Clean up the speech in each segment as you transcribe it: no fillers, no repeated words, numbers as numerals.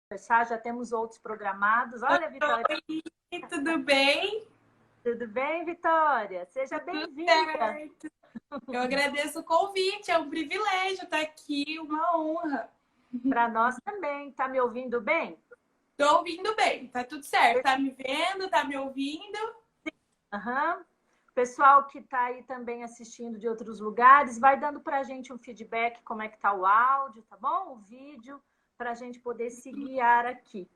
conversar, já temos outros programados. Olha, Vitória. Oi, tudo bem? Tudo bem, Vitória? Seja bem-vinda. Eu agradeço o convite, é um privilégio estar aqui, uma honra. Para nós também. Tá me ouvindo bem? Tô ouvindo bem, tá tudo certo. Tá me vendo, tá me ouvindo? Aham. Pessoal que está aí também assistindo de outros lugares, vai dando para a gente um feedback, como é que tá o áudio, tá bom? O vídeo, para a gente poder se guiar aqui.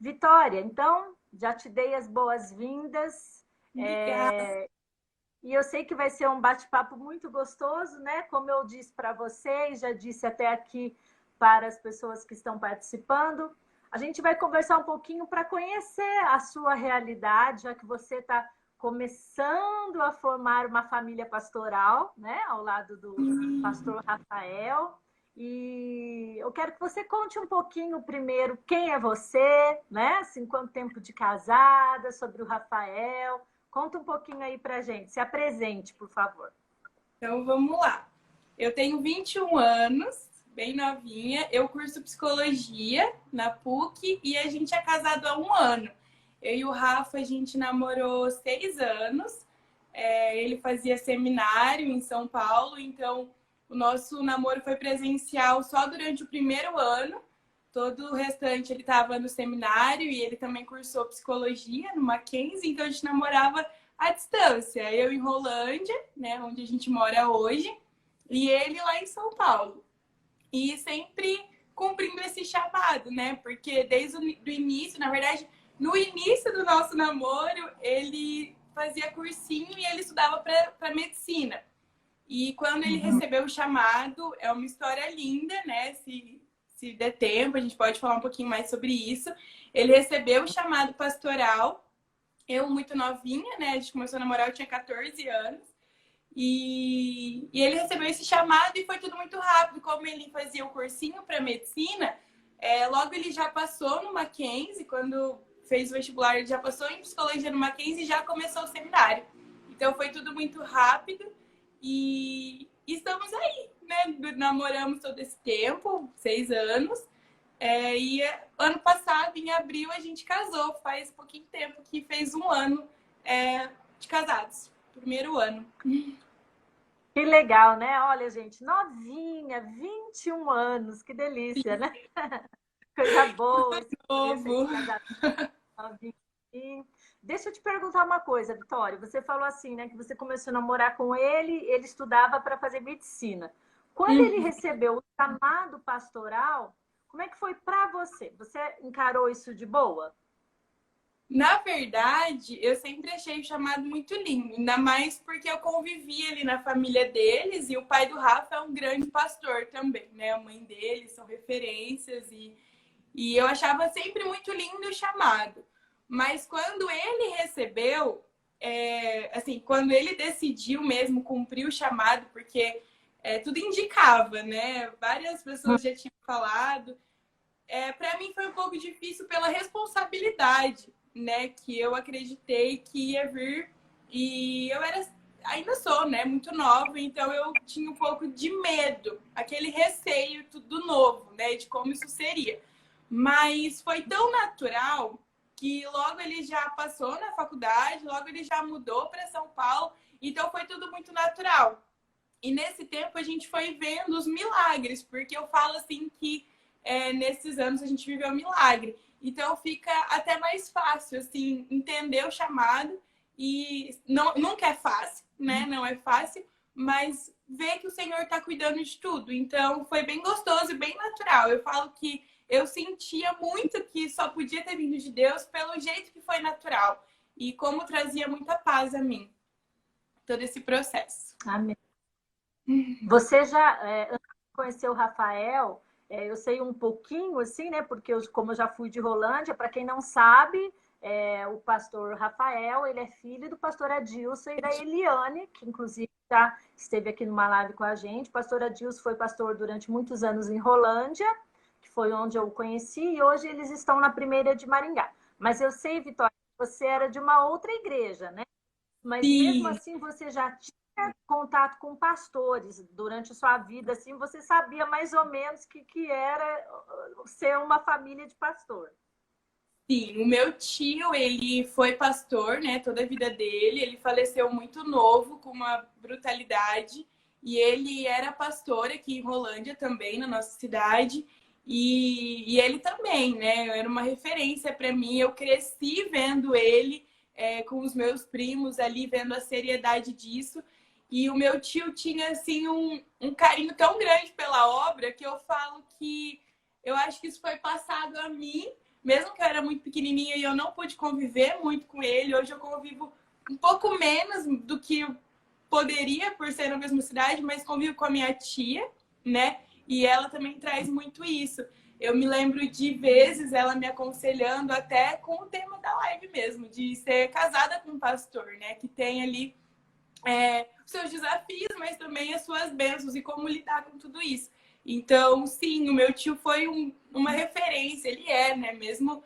Vitória, então, já te dei as boas-vindas. E eu sei que vai ser um bate-papo muito gostoso, né? Como eu disse para vocês, já disse até aqui para as pessoas que estão participando. A gente vai conversar um pouquinho para conhecer a sua realidade, já que você está começando a formar uma família pastoral, né? Ao lado do pastor Rafael. E eu quero que você conte um pouquinho primeiro quem é você, né? Assim, quanto tempo de casada, sobre o Rafael. Conta um pouquinho aí pra gente. Se apresente, por favor. Então vamos lá. Eu tenho 21 anos, bem novinha. Eu curso psicologia na PUC e a gente é casado há 1 ano. Eu e o Rafa, a gente namorou 6 anos. Ele fazia seminário em São Paulo, então o nosso namoro foi presencial só durante o primeiro ano. Todo o restante ele estava no seminário e ele também cursou psicologia no Mackenzie, então a gente namorava à distância. Eu em Rolândia, né, onde a gente mora hoje, e ele lá em São Paulo. E sempre cumprindo esse chamado, né? Porque desde o início, na verdade, no início do nosso namoro, ele fazia cursinho e ele estudava para medicina. E quando ele recebeu o chamado, é uma história linda, né? Se der tempo, a gente pode falar um pouquinho mais sobre isso. Ele recebeu o chamado pastoral, eu muito novinha, né? A gente começou a namorar, eu tinha 14 anos. E ele recebeu esse chamado e foi tudo muito rápido. Como ele fazia o cursinho para medicina, logo ele já passou no Mackenzie, quando fez o vestibular, ele já passou em psicologia no Mackenzie e já começou o seminário. Então foi tudo muito rápido e estamos aí, né? Namoramos todo esse tempo, 6 anos. E ano passado, em abril, a gente casou. Faz pouquinho tempo que fez 1 ano de casados. Primeiro ano. Que legal, né? Olha, gente, novinha, 21 anos, que delícia, né? Coisa boa esse Novo. novinho. Deixa eu te perguntar uma coisa, Vitória. Você falou assim, né, que você começou a namorar com ele estudava para fazer medicina. Quando ele recebeu o chamado pastoral, como é que foi para você? Você encarou isso de boa? Na verdade, eu sempre achei o chamado muito lindo, ainda mais porque eu convivi ali na família deles e o pai do Rafa é um grande pastor também, né? A mãe dele são referências e eu achava sempre muito lindo o chamado. Mas quando ele recebeu, assim, quando ele decidiu mesmo cumprir o chamado, porque tudo indicava, né? Várias pessoas já tinham falado. Para mim foi um pouco difícil pela responsabilidade, né? Que eu acreditei que ia vir e eu ainda sou, né? Muito nova, então eu tinha um pouco de medo, aquele receio do novo, né? De como isso seria. Mas foi tão natural que logo ele já passou na faculdade, logo ele já mudou para São Paulo, então foi tudo muito natural. E nesse tempo a gente foi vendo os milagres, porque eu falo assim que nesses anos a gente viveu um milagre. Então fica até mais fácil, assim, entender o chamado e nunca é fácil, né? Não é fácil, mas ver que o Senhor está cuidando de tudo. Então foi bem gostoso e bem natural. Eu falo que eu sentia muito que só podia ter vindo de Deus pelo jeito que foi natural e como trazia muita paz a mim, todo esse processo. Amém. Você já conheceu o Rafael? Eu sei um pouquinho, assim, né? Porque como eu já fui de Rolândia, para quem não sabe, o pastor Rafael, ele é filho do pastor Adilson e da Eliane, que inclusive já esteve aqui numa live com a gente. O pastor Adilson foi pastor durante muitos anos em Rolândia, que foi onde eu o conheci, e hoje eles estão na Primeira de Maringá. Mas eu sei, Vitória, que você era de uma outra igreja, né? Mas mesmo Sim. assim você já tinha contato com pastores durante a sua vida, assim, você sabia mais ou menos que era ser uma família de pastor. Sim, o meu tio, ele foi pastor, né, toda a vida dele. Ele faleceu muito novo, com uma brutalidade. E ele era pastor aqui em Rolândia também, na nossa cidade. E ele também, né, era uma referência para mim. Eu cresci vendo ele com os meus primos ali, vendo a seriedade disso. E o meu tio tinha, assim, um carinho tão grande pela obra que eu falo que eu acho que isso foi passado a mim, mesmo que eu era muito pequenininha e eu não pude conviver muito com ele. Hoje eu convivo um pouco menos do que eu poderia por ser na mesma cidade, mas convivo com a minha tia, né? E ela também traz muito isso. Eu me lembro de vezes ela me aconselhando até com o tema da live mesmo, de ser casada com um pastor, né? Que tem ali os seus desafios, mas também as suas bênçãos e como lidar com tudo isso. Então, sim, o meu tio foi uma referência, ele né? Mesmo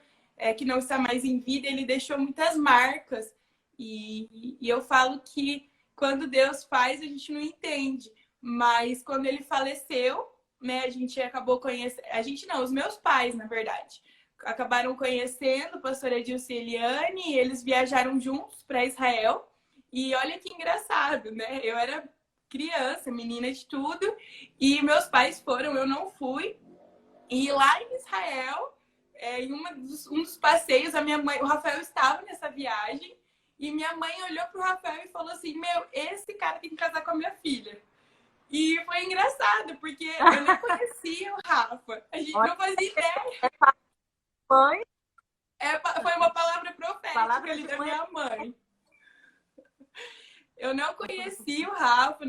que não está mais em vida, ele deixou muitas marcas. E eu falo que quando Deus faz, a gente não entende. Mas quando ele faleceu, né, a gente acabou conhecendo. A gente não, os meus pais, na verdade. Acabaram conhecendo o pastor Edilson e Eliane, e eles viajaram juntos para Israel. E olha que engraçado, né? Eu era criança, menina de tudo, e meus pais foram, eu não fui. E lá em Israel, em um dos passeios, a minha mãe, o Rafael estava nessa viagem, e minha mãe olhou pro Rafael e falou assim: Meu, esse cara tem que casar com a minha filha. E foi engraçado, porque eu não conhecia o Rafa, a gente não fazia ideia. Mãe? Foi uma palavra profética Palavra ali de da mãe. minha mãe. Eu não conhecia o Rafa,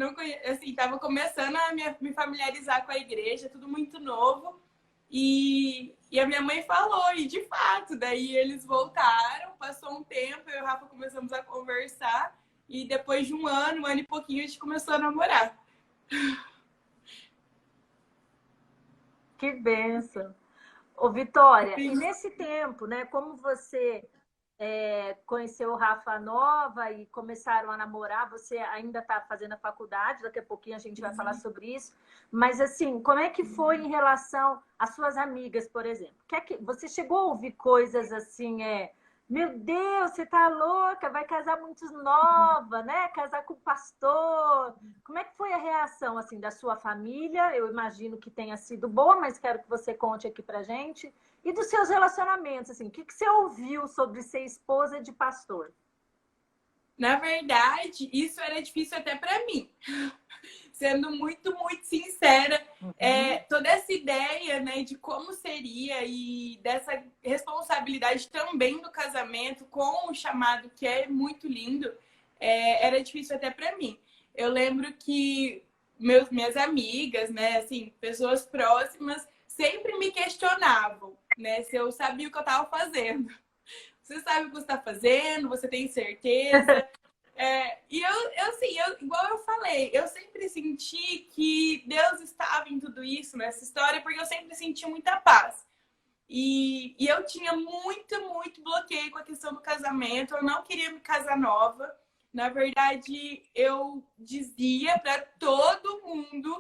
assim, tava começando a me familiarizar com a igreja, tudo muito novo. E a minha mãe falou, e de fato, daí eles voltaram, passou um tempo, eu e o Rafa começamos a conversar, e depois de um ano e pouquinho, a gente começou a namorar. Que bênção. Ô, Vitória, e nesse tempo, né, como você conheceu o Rafa nova e começaram a namorar, você ainda está fazendo a faculdade, daqui a pouquinho a gente vai falar sobre isso, mas assim, como é que foi em relação às suas amigas, por exemplo? Você chegou a ouvir coisas assim, meu Deus, você tá louca, vai casar muito nova, né? Casar com pastor. Como é que foi a reação assim da sua família? Eu imagino que tenha sido boa, mas quero que você conte aqui pra gente. E dos seus relacionamentos, assim, o que você ouviu sobre ser esposa de pastor? Na verdade, isso era difícil até para mim. Sendo muito, muito sincera, toda essa ideia, né, de como seria e dessa responsabilidade também do casamento com o chamado, que é muito lindo, era difícil até para mim. Eu lembro que minhas amigas, né, assim, pessoas próximas, sempre me questionavam, né, se eu sabia o que eu estava fazendo. Você sabe o que você está fazendo? Você tem certeza? Igual eu falei, eu sempre senti que Deus estava em tudo isso, nessa história, porque eu sempre senti muita paz. E eu tinha muito, muito bloqueio com a questão do casamento. Eu não queria me casar nova. Na verdade, eu dizia para todo mundo,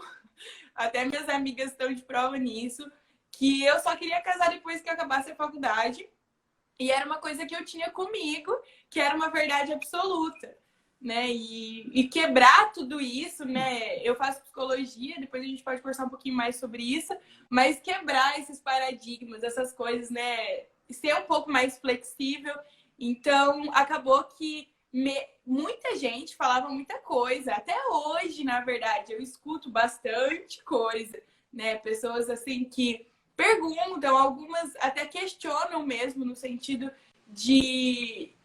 até minhas amigas estão de prova nisso, que eu só queria casar depois que eu acabasse a faculdade. E era uma coisa que eu tinha comigo, que era uma verdade absoluta, né? E quebrar tudo isso, né? Eu faço psicologia, depois a gente pode conversar um pouquinho mais sobre isso, mas quebrar esses paradigmas, essas coisas, né? Ser um pouco mais flexível. Então, acabou que muita gente falava muita coisa. Até hoje, na verdade, eu escuto bastante coisa, né? Pessoas assim que perguntam, algumas até questionam mesmo, no sentido de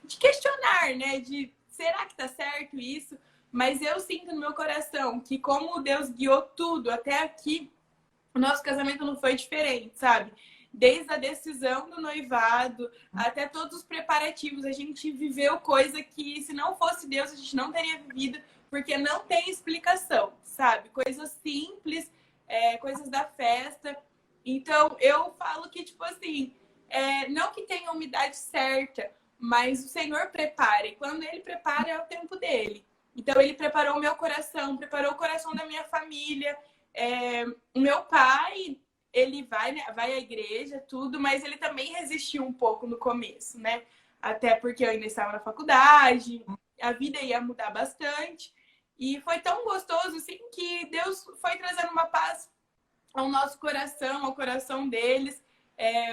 questionar, né? De será que tá certo isso? Mas eu sinto no meu coração que, como Deus guiou tudo até aqui, o nosso casamento não foi diferente, sabe? Desde a decisão do noivado até todos os preparativos, a gente viveu coisa que, se não fosse Deus, a gente não teria vivido, porque não tem explicação, sabe? Coisas simples, coisas da festa. Então, eu falo que, tipo assim, não que tenha a umidade certa, mas o Senhor prepara. E quando Ele prepara, é o tempo dele. Então, ele preparou o meu coração, preparou o coração da minha família. O meu pai, ele vai, né, vai à igreja, tudo, mas ele também resistiu um pouco no começo, né? Até porque eu ainda estava na faculdade, a vida ia mudar bastante. E foi tão gostoso, assim, que Deus foi trazendo uma paz ao nosso coração, ao coração deles.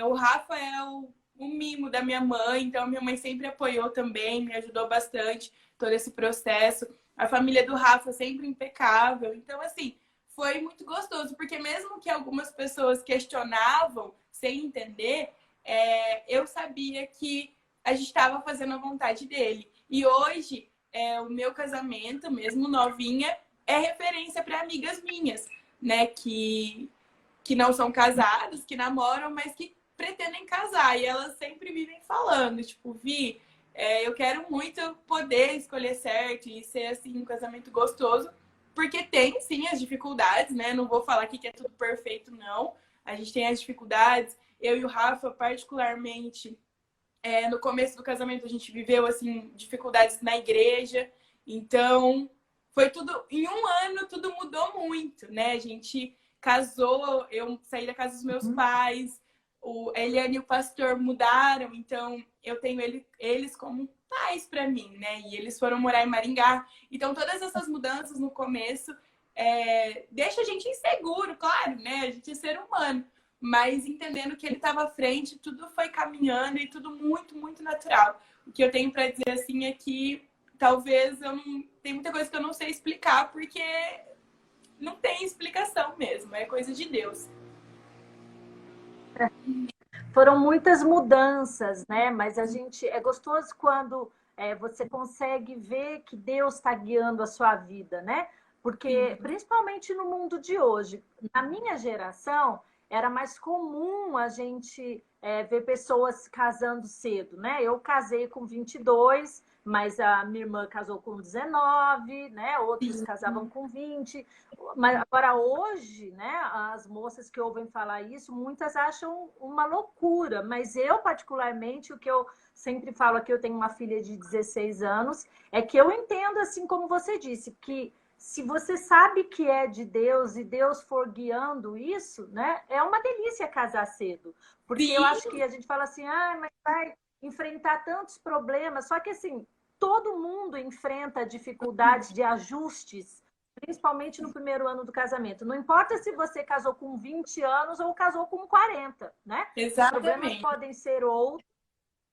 O Rafa é o mimo da minha mãe, então minha mãe sempre apoiou também, me ajudou bastante todo esse processo. A família do Rafa sempre impecável. Então, assim, foi muito gostoso, porque mesmo que algumas pessoas questionavam sem entender, eu sabia que a gente estava fazendo a vontade dele. E hoje, o meu casamento, mesmo novinha, é referência para amigas minhas, né? Que não são casadas, que namoram, mas que pretendem casar. E elas sempre vivem falando, tipo, Vi, eu quero muito poder escolher certo e ser, assim, um casamento gostoso. Porque tem, sim, as dificuldades, né? Não vou falar aqui que é tudo perfeito, não. A gente tem as dificuldades. Eu e o Rafa, particularmente, no começo do casamento, a gente viveu, assim, dificuldades na igreja. Então, foi tudo... Em um ano, tudo mudou muito, né? A gente casou, eu saí da casa dos meus pais, a Eliane e o pastor mudaram, então eu tenho eles como pais para mim, né? E eles foram morar em Maringá. Então, todas essas mudanças no começo deixa a gente inseguro, claro, né? A gente é ser humano. Mas entendendo que ele estava à frente, tudo foi caminhando e tudo muito, muito natural. O que eu tenho para dizer, assim, é que talvez eu não... Tem muita coisa que eu não sei explicar, porque não tem explicação mesmo, é coisa de Deus. Foram muitas mudanças, né? Mas a gente é gostoso quando você consegue ver que Deus está guiando a sua vida, né? Porque principalmente no mundo de hoje, na minha geração era mais comum a gente ver pessoas casando cedo, né? Eu casei com 22, mas a minha irmã casou com 19, né? Outros casavam com 20. Mas agora hoje, né, as moças que ouvem falar isso, muitas acham uma loucura, mas eu particularmente, o que eu sempre falo aqui, eu tenho uma filha de 16 anos, é que eu entendo, assim como você disse, que se você sabe que é de Deus e Deus for guiando isso, né, é uma delícia casar cedo. Porque Sim. eu acho que a gente fala assim, mas vai enfrentar tantos problemas, só que assim, todo mundo enfrenta dificuldades de ajustes, principalmente no primeiro ano do casamento. Não importa se você casou com 20 anos ou casou com 40, né? Os problemas Exatamente. podem ser outros,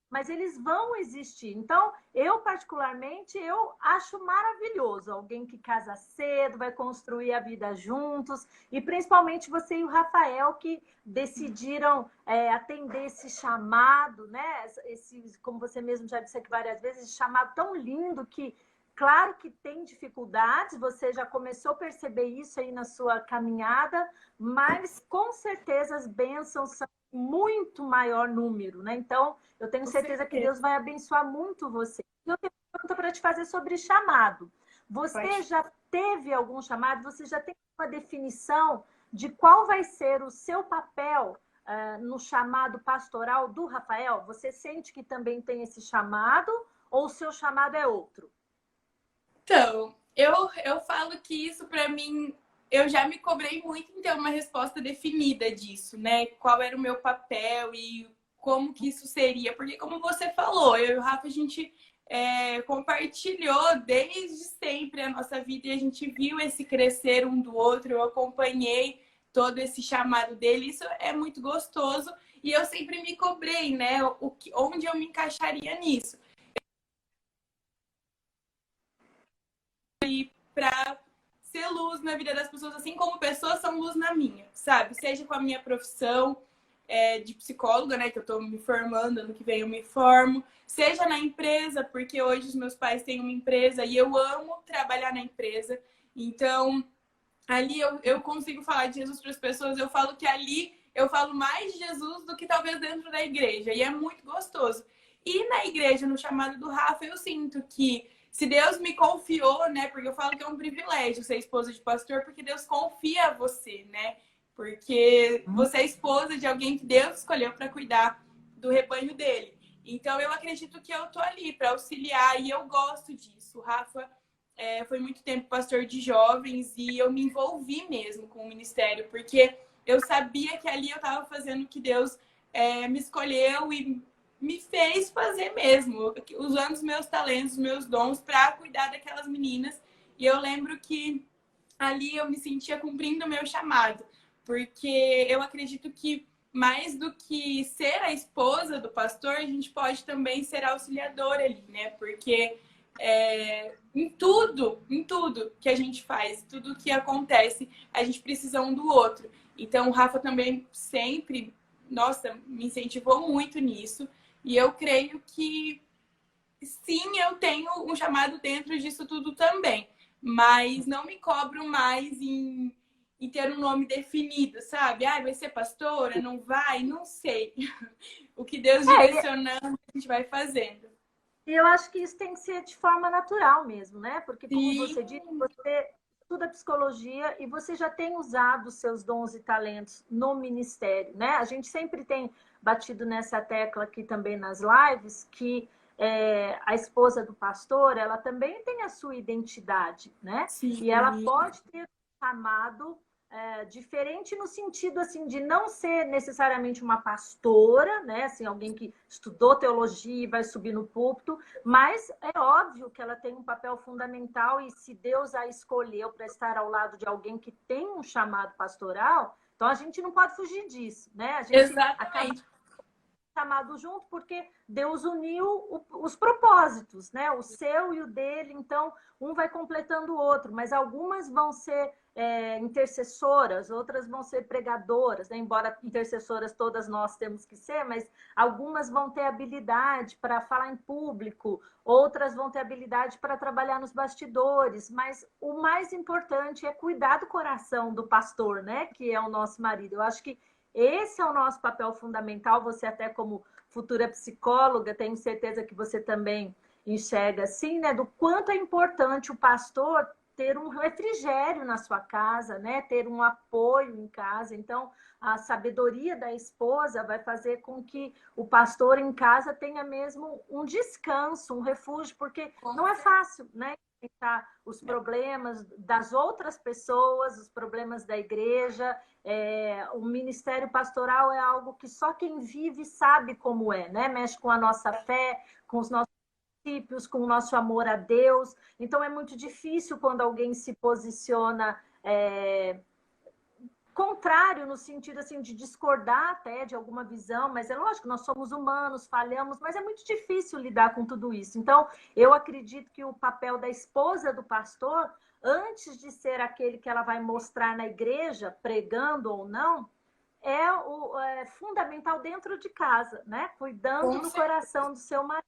mas eles vão existir. Então, eu particularmente, eu acho maravilhoso alguém que casa cedo, vai construir a vida juntos, e principalmente você e o Rafael que decidiram atender esse chamado, né? Como você mesmo já disse aqui várias vezes, esse chamado tão lindo que claro que tem dificuldades, você já começou a perceber isso aí na sua caminhada, mas com certeza as bênçãos são muito maior número, né? Então, eu tenho certeza que Deus vai abençoar muito você. Eu tenho uma pergunta para te fazer sobre chamado. Você já teve algum chamado? Você já tem uma definição de qual vai ser o seu papel no chamado pastoral do Rafael? Você sente que também tem esse chamado ou o seu chamado é outro? Então, eu falo que isso para mim, eu já me cobrei muito em ter uma resposta definida disso, né? Qual era o meu papel e como que isso seria. Porque como você falou, eu e o Rafa, a gente compartilhou desde sempre a nossa vida e a gente viu esse crescer um do outro, eu acompanhei todo esse chamado dele, isso é muito gostoso e eu sempre me cobrei, né? Onde eu me encaixaria nisso. Para ser luz na vida das pessoas, assim como pessoas são luz na minha, sabe? Seja com a minha profissão de psicóloga, né? Que eu tô me formando, ano que vem eu me formo. Seja na empresa, porque hoje os meus pais têm uma empresa e eu amo trabalhar na empresa. Então, ali eu consigo falar de Jesus para as pessoas. Eu falo que ali eu falo mais de Jesus do que talvez dentro da igreja. E é muito gostoso. E na igreja, no chamado do Rafa, eu sinto que se Deus me confiou, né? Porque eu falo que é um privilégio ser esposa de pastor, porque Deus confia a você, né? Porque você é esposa de alguém que Deus escolheu para cuidar do rebanho dele. Então eu acredito que eu tô ali para auxiliar e eu gosto disso. O Rafa foi muito tempo pastor de jovens e eu me envolvi mesmo com o ministério, porque eu sabia que ali eu estava fazendo o que Deus me escolheu e me fez fazer mesmo, usando os meus talentos, os meus dons para cuidar daquelas meninas. E eu lembro que ali eu me sentia cumprindo o meu chamado, porque eu acredito que mais do que ser a esposa do pastor, a gente pode também ser auxiliadora ali, né? Porque em tudo que a gente faz, tudo que acontece, a gente precisa um do outro. Então, o Rafa também sempre, nossa, me incentivou muito nisso. E eu creio que sim, eu tenho um chamado dentro disso tudo também. Mas não me cobro mais em ter um nome definido, sabe? Ah, vai ser pastora? Não vai? Não sei. O que Deus direcionando, a gente vai fazendo. E eu acho que isso tem que ser de forma natural mesmo, né? Porque, como Sim. você disse, você estuda psicologia e você já tem usado os seus dons e talentos no ministério, né? A gente sempre tem batido nessa tecla aqui também nas lives, que a esposa do pastor, ela também tem a sua identidade, né? Sim. E ela pode ter um chamado diferente no sentido assim de não ser necessariamente uma pastora, né? Assim, alguém que estudou teologia e vai subir no púlpito, mas é óbvio que ela tem um papel fundamental e se Deus a escolheu para estar ao lado de alguém que tem um chamado pastoral, então a gente não pode fugir disso, né? A gente Exatamente. chamado junto porque Deus uniu os propósitos, né? O seu e o dele, então um vai completando o outro, mas algumas vão ser intercessoras, outras vão ser pregadoras, né? Embora intercessoras todas nós temos que ser, mas algumas vão ter habilidade para falar em público, outras vão ter habilidade para trabalhar nos bastidores, mas o mais importante é cuidar do coração do pastor, né? Que é o nosso marido. Eu acho que esse é o nosso papel fundamental. Você até como futura psicóloga, tenho certeza que você também enxerga assim, né? Do quanto é importante o pastor ter um refrigério na sua casa, né? Ter um apoio em casa. Então, a sabedoria da esposa vai fazer com que o pastor em casa tenha mesmo um descanso, um refúgio, porque não é fácil, né? Os problemas das outras pessoas, os problemas da igreja. O ministério pastoral é algo que só quem vive sabe como é, né? Mexe com a nossa fé, com os nossos princípios, com o nosso amor a Deus. Então é muito difícil quando alguém se posiciona contrário, no sentido assim de discordar até de alguma visão, mas é lógico, nós somos humanos, falhamos, mas é muito difícil lidar com tudo isso. Então, eu acredito que o papel da esposa do pastor, antes de ser aquele que ela vai mostrar na igreja, pregando ou não, é fundamental dentro de casa, né? Cuidando do coração do seu marido.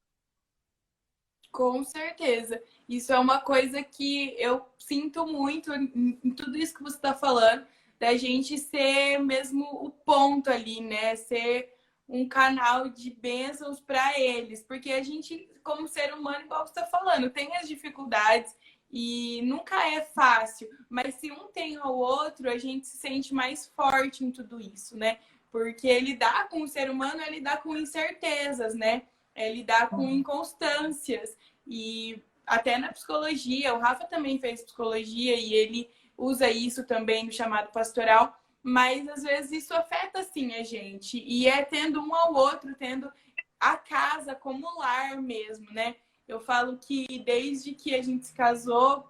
Com certeza. Isso é uma coisa que eu sinto muito em tudo isso que você está falando, da gente ser mesmo o ponto ali, né? Ser um canal de bênçãos para eles. Porque a gente, como ser humano, igual você está falando, tem as dificuldades e nunca é fácil. Mas se um tem ao outro, a gente se sente mais forte em tudo isso, né? Porque lidar com o ser humano é lidar com incertezas, né? É lidar com inconstâncias. E até na psicologia, o Rafa também fez psicologia e ele usa isso também no chamado pastoral, mas às vezes isso afeta sim a gente. E é tendo um ao outro, tendo a casa como lar mesmo, né? Eu falo que desde que a gente se casou,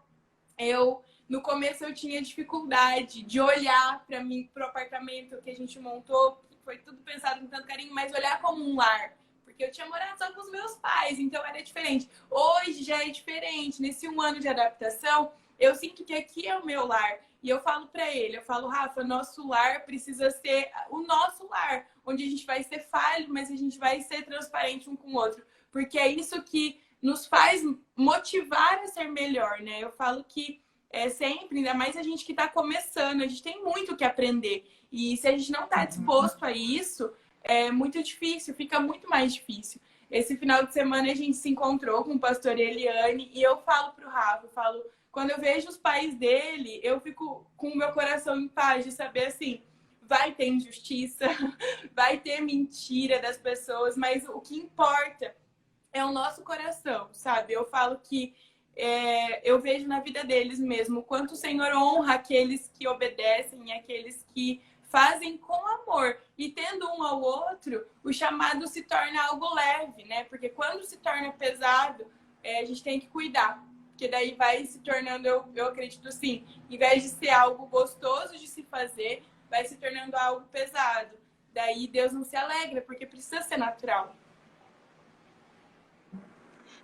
no começo eu tinha dificuldade de olhar para mim, para o apartamento que a gente montou, foi tudo pensado com tanto carinho, mas olhar como um lar. Porque eu tinha morado só com os meus pais, então era diferente. Hoje já é diferente. Nesse 1 ano de adaptação, eu sinto que aqui é o meu lar. E eu falo para ele, eu falo, Rafa, nosso lar precisa ser o nosso lar, onde a gente vai ser falho, mas a gente vai ser transparente um com o outro. Porque é isso que nos faz motivar a ser melhor, né? Eu falo que sempre, ainda mais a gente que está começando, a gente tem muito que aprender. E se a gente não está disposto a isso, é muito difícil, fica muito mais difícil. Esse final de semana a gente se encontrou com o pastor Eliane e eu falo pro Rafa, eu falo, quando eu vejo os pais dele, eu fico com o meu coração em paz de saber assim, vai ter injustiça, vai ter mentira das pessoas, mas o que importa é o nosso coração, sabe? Eu falo que eu vejo na vida deles mesmo o quanto o Senhor honra aqueles que obedecem, aqueles que fazem com amor. E tendo um ao outro, o chamado se torna algo leve, né? Porque quando se torna pesado, a gente tem que cuidar. Porque daí vai se tornando, eu acredito assim, em vez de ser algo gostoso de se fazer, vai se tornando algo pesado. Daí Deus não se alegra, porque precisa ser natural.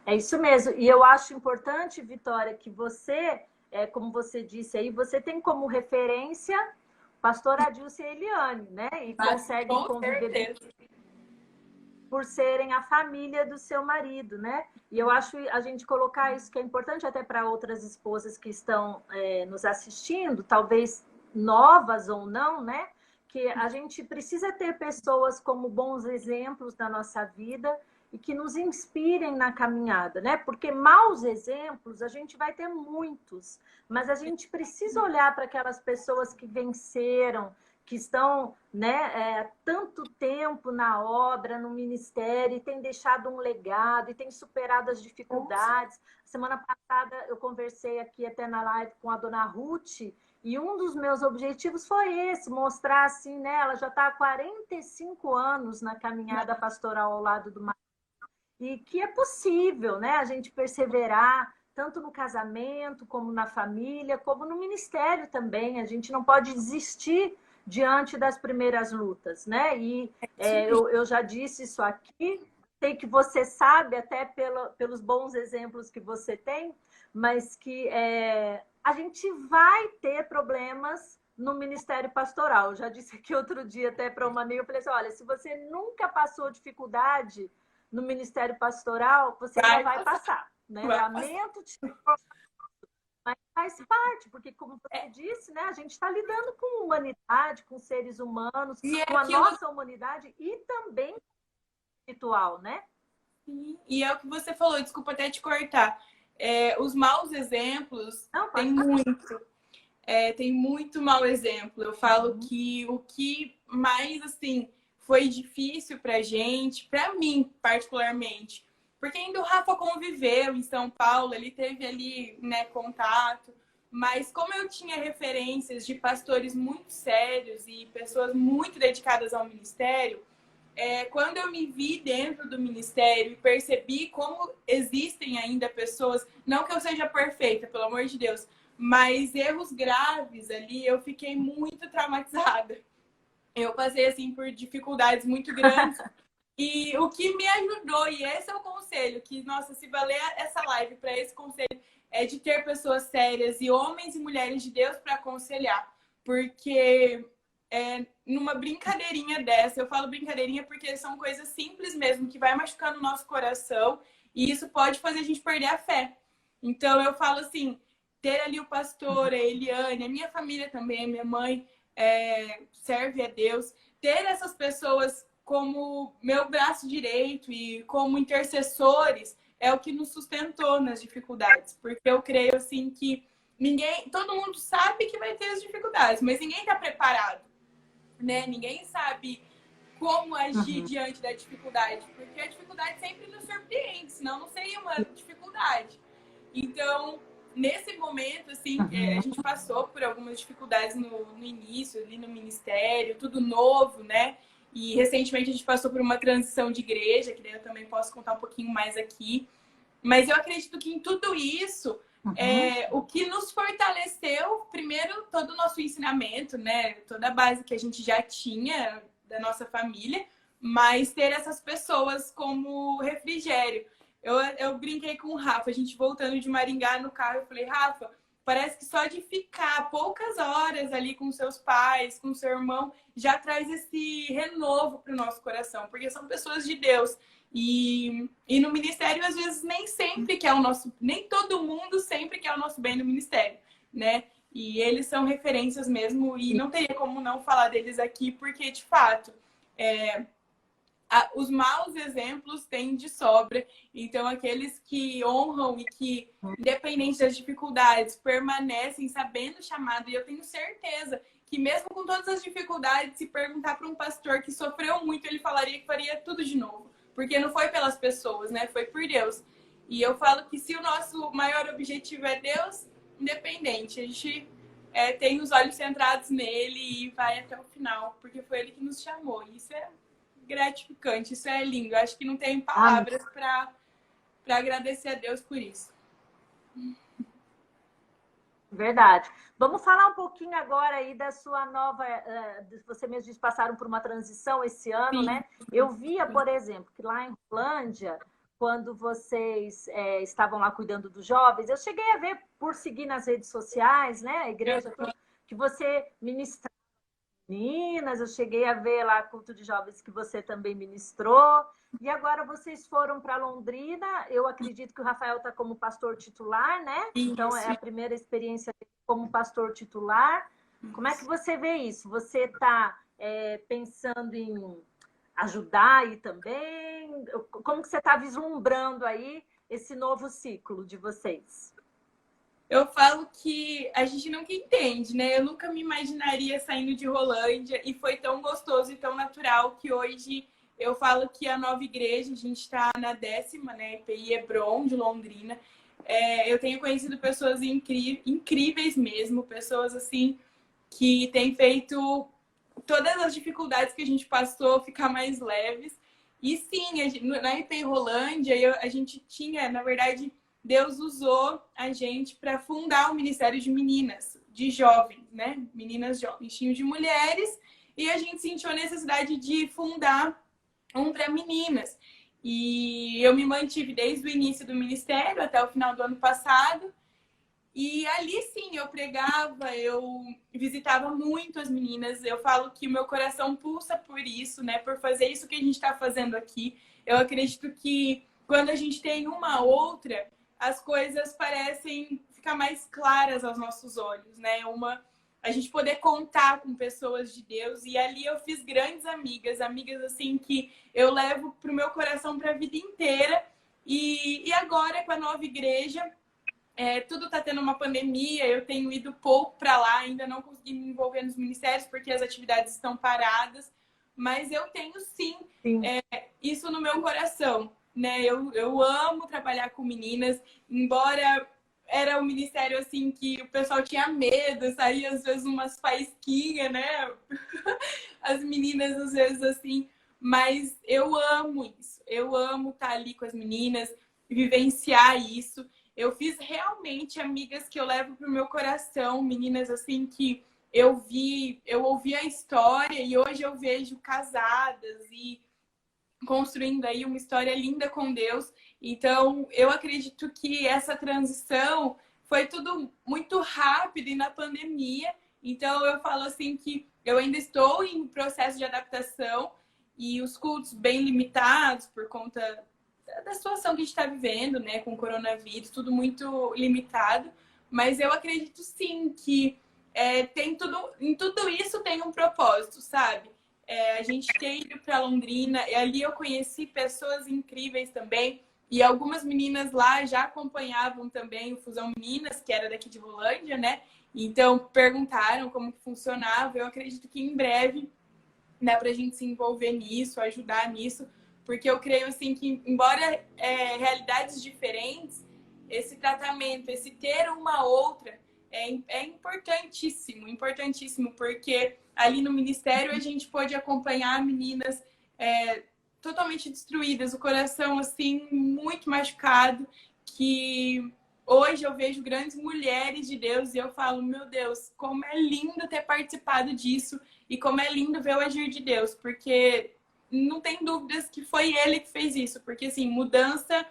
É isso mesmo. E eu acho importante, Vitória, que você, como você disse aí, você tem como referência pastor Adilson e Eliane, né? E conseguem conviver por serem a família do seu marido, né? E eu acho a gente colocar isso que é importante até para outras esposas que estão nos assistindo, talvez novas ou não, né? Que a gente precisa ter pessoas como bons exemplos na nossa vida e que nos inspirem na caminhada, né? Porque maus exemplos a gente vai ter muitos, mas a gente precisa olhar para aquelas pessoas que venceram, que estão, né, tanto tempo na obra, no ministério, e têm deixado um legado, e têm superado as dificuldades. Semana passada eu conversei aqui até na live com a dona Ruth, e um dos meus objetivos foi esse, mostrar assim, né, ela já está há 45 anos na caminhada pastoral ao lado do marido, e que é possível, né, a gente perseverar, tanto no casamento, como na família, como no ministério também. A gente não pode desistir diante das primeiras lutas, né? E eu já disse isso aqui, sei que você sabe, até pelos bons exemplos que você tem, mas que a gente vai ter problemas no ministério pastoral. Eu já disse aqui outro dia até para uma amiga, eu falei assim, olha, se você nunca passou dificuldade no ministério pastoral, você ainda vai passar, né? Lamento te... Mas faz parte, porque como você disse, né, a gente está lidando com humanidade, com seres humanos, com a nossa humanidade e também espiritual, né? E é o que você falou, desculpa até te cortar. Os maus exemplos tem muito mau exemplo. Eu falo que o que mais assim foi difícil pra gente, pra mim particularmente, porque ainda o Rafa conviveu em São Paulo, ele teve ali, né, contato, mas como eu tinha referências de pastores muito sérios e pessoas muito dedicadas ao ministério, quando eu me vi dentro do ministério e percebi como existem ainda pessoas, não que eu seja perfeita, pelo amor de Deus, mas erros graves ali, eu fiquei muito traumatizada. Eu passei, assim, por dificuldades muito grandes. E o que me ajudou, e esse é o conselho, que, nossa, se valer essa live para esse conselho, é de ter pessoas sérias e homens e mulheres de Deus para aconselhar. Porque numa brincadeirinha dessa, eu falo brincadeirinha porque são coisas simples mesmo, que vai machucando o nosso coração, e isso pode fazer a gente perder a fé. Então, eu falo assim, ter ali o pastor, a Eliane, a minha família também, minha mãe serve a Deus. Ter essas pessoas como meu braço direito e como intercessores é o que nos sustentou nas dificuldades. Porque eu creio, assim, que todo mundo sabe que vai ter as dificuldades, mas ninguém está preparado, né? Ninguém sabe como agir diante da dificuldade, porque a dificuldade sempre nos surpreende, senão não seria uma dificuldade. Então, nesse momento, assim, a gente passou por algumas dificuldades no início, ali no ministério, tudo novo, né? E recentemente a gente passou por uma transição de igreja, que daí eu também posso contar um pouquinho mais aqui. Mas eu acredito que em tudo isso, o que nos fortaleceu, primeiro, todo o nosso ensinamento, né? Toda a base que a gente já tinha da nossa família, mas ter essas pessoas como refrigério. Eu brinquei com o Rafa, a gente voltando de Maringá no carro, eu falei, Rafa, parece que só de ficar poucas horas ali com seus pais, com seu irmão, já traz esse renovo para o nosso coração, porque são pessoas de Deus. E no ministério, às vezes, nem sempre quer nem todo mundo sempre quer o nosso bem no ministério, né? E eles são referências mesmo, e não teria como não falar deles aqui, porque, de fato, os maus exemplos têm de sobra. Então, aqueles que honram e que, independente das dificuldades, permanecem sabendo o chamado. E eu tenho certeza que, mesmo com todas as dificuldades, se perguntar para um pastor que sofreu muito, ele falaria que faria tudo de novo. Porque não foi pelas pessoas, né? Foi por Deus. E eu falo que se o nosso maior objetivo é Deus, independente, a gente tem os olhos centrados nele e vai até o final, porque foi ele que nos chamou. E isso é gratificante, isso é lindo. Eu acho que não tem palavras para agradecer a Deus por isso. Verdade. Vamos falar um pouquinho agora aí da sua nova... Você mesmo disse, passaram por uma transição esse ano, Sim. né? Eu via, por exemplo, que lá em Rolândia, quando vocês estavam lá cuidando dos jovens, eu cheguei a ver, por seguir nas redes sociais, né? A igreja, que você ministrava meninas, eu cheguei a ver lá culto de jovens que você também ministrou. E agora vocês foram para Londrina. Eu acredito que o Rafael está como pastor titular, né? Então é a primeira experiência como pastor titular. Como é que você vê isso? Você está pensando em ajudar aí também? Como que você está vislumbrando aí esse novo ciclo de vocês? Eu falo que a gente nunca entende, né? Eu nunca me imaginaria saindo de Rolândia e foi tão gostoso e tão natural que hoje eu falo que a nova igreja, a gente está na 10ª, né? EPI Hebron, de Londrina. Eu tenho conhecido pessoas incríveis mesmo, pessoas assim que têm feito todas as dificuldades que a gente passou ficar mais leves. E sim, na EPI Rolândia, a gente tinha, na verdade, Deus usou a gente para fundar o Ministério de Meninas, de jovens, né? Meninas jovens, tinham de mulheres, e a gente sentiu a necessidade de fundar um para meninas. E eu me mantive desde o início do ministério até o final do ano passado. E ali sim eu pregava, eu visitava muito as meninas. Eu falo que o meu coração pulsa por isso, né? Por fazer isso que a gente está fazendo aqui. Eu acredito que quando a gente tem uma outra, as coisas parecem ficar mais claras aos nossos olhos, né? A gente poder contar com pessoas de Deus. E ali eu fiz grandes amigas assim que eu levo para o meu coração para a vida inteira. E agora com a nova igreja, tudo está tendo uma pandemia, eu tenho ido pouco para lá, ainda não consegui me envolver nos ministérios porque as atividades estão paradas, mas eu tenho sim. Isso no meu coração, né? Eu amo trabalhar com meninas, embora era um ministério assim que o pessoal tinha medo, saía às vezes umas faísquinhas, né? As meninas às vezes assim, mas eu amo isso, eu amo estar ali com as meninas, vivenciar isso. Eu fiz realmente amigas que eu levo pro meu coração, meninas assim que eu ouvi a história e hoje eu vejo casadas e construindo aí uma história linda com Deus. Então, eu acredito que essa transição foi tudo muito rápido e na pandemia. Então, eu falo assim que eu ainda estou em processo de adaptação e os cultos bem limitados por conta da situação que a gente está vivendo, né, com o coronavírus, tudo muito limitado. Mas eu acredito sim que em tudo isso tem um propósito, sabe? A gente tem ido para Londrina e ali eu conheci pessoas incríveis também. E algumas meninas lá já acompanhavam também o Fusão Meninas, que era daqui de Rolândia, né? Então perguntaram como que funcionava. Eu acredito que em breve dá para a gente se envolver nisso, ajudar nisso, porque eu creio assim que, embora realidades diferentes, esse tratamento, esse ter uma outra é importantíssimo, importantíssimo, porque ali no ministério a gente pode acompanhar meninas totalmente destruídas, o coração assim muito machucado, que hoje eu vejo grandes mulheres de Deus e eu falo, meu Deus, como é lindo ter participado disso e como é lindo ver o agir de Deus, porque não tem dúvidas que foi Ele que fez isso, porque assim, mudança,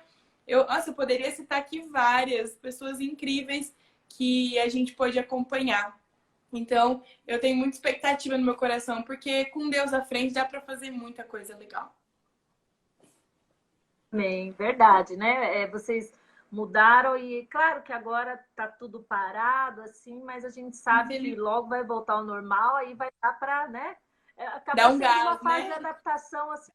eu poderia citar aqui várias pessoas incríveis que a gente pôde acompanhar. Então, eu tenho muita expectativa no meu coração, porque com Deus à frente dá para fazer muita coisa legal. Bem, verdade, né? Vocês mudaram e claro que agora está tudo parado, assim, mas a gente sabe que logo vai voltar ao normal, aí vai dar para, né? Acabou sendo uma fase de adaptação assim,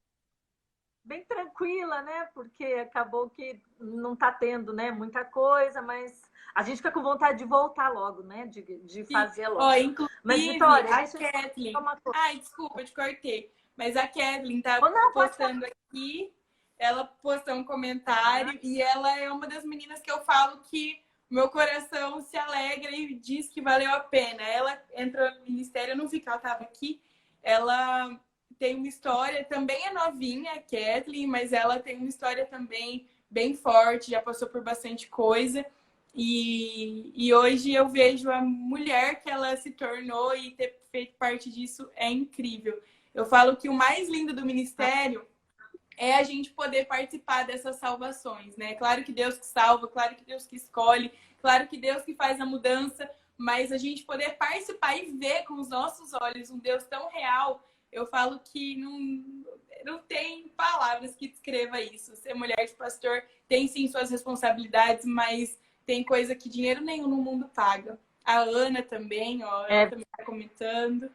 bem tranquila, né? Porque acabou que não está tendo, né, muita coisa, mas a gente fica com vontade de voltar logo, né? De fazer logo. Inclusive, mas, Vitória, a Kathleen... Ai, desculpa, eu te cortei. Mas a Kathleen tá postando aqui ela postou um comentário e ela é uma das meninas que eu falo que meu coração se alegra e diz que valeu a pena. Ela entrou no ministério, eu não vi que ela estava aqui. Ela tem uma história, também é novinha, a Kathleen, mas ela tem uma história também bem forte, já passou por bastante coisa. E hoje eu vejo a mulher que ela se tornou e ter feito parte disso é incrível. Eu falo que o mais lindo do ministério é a gente poder participar dessas salvações, né? Claro que Deus que salva, claro que Deus que escolhe, claro que Deus que faz a mudança, mas a gente poder participar e ver com os nossos olhos um Deus tão real, eu falo que não tem palavras que descreva isso. Ser mulher de pastor tem sim suas responsabilidades, mas tem coisa que dinheiro nenhum no mundo paga. A Ana também, ó, ela também está comentando.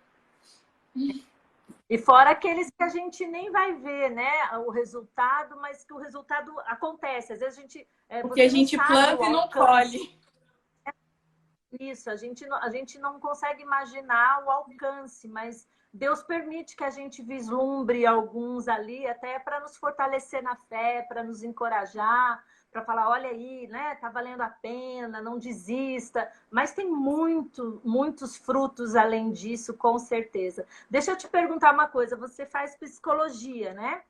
E fora aqueles que a gente nem vai ver, né, o resultado, mas que o resultado acontece. Às vezes a gente... Porque a gente planta e não colhe. Isso, a gente não consegue imaginar o alcance, mas Deus permite que a gente vislumbre alguns ali, até para nos fortalecer na fé, para nos encorajar, para falar, olha aí, né, tá valendo a pena, não desista. Mas tem muitos frutos além disso, com certeza. Deixa eu te perguntar uma coisa, você faz psicologia, né?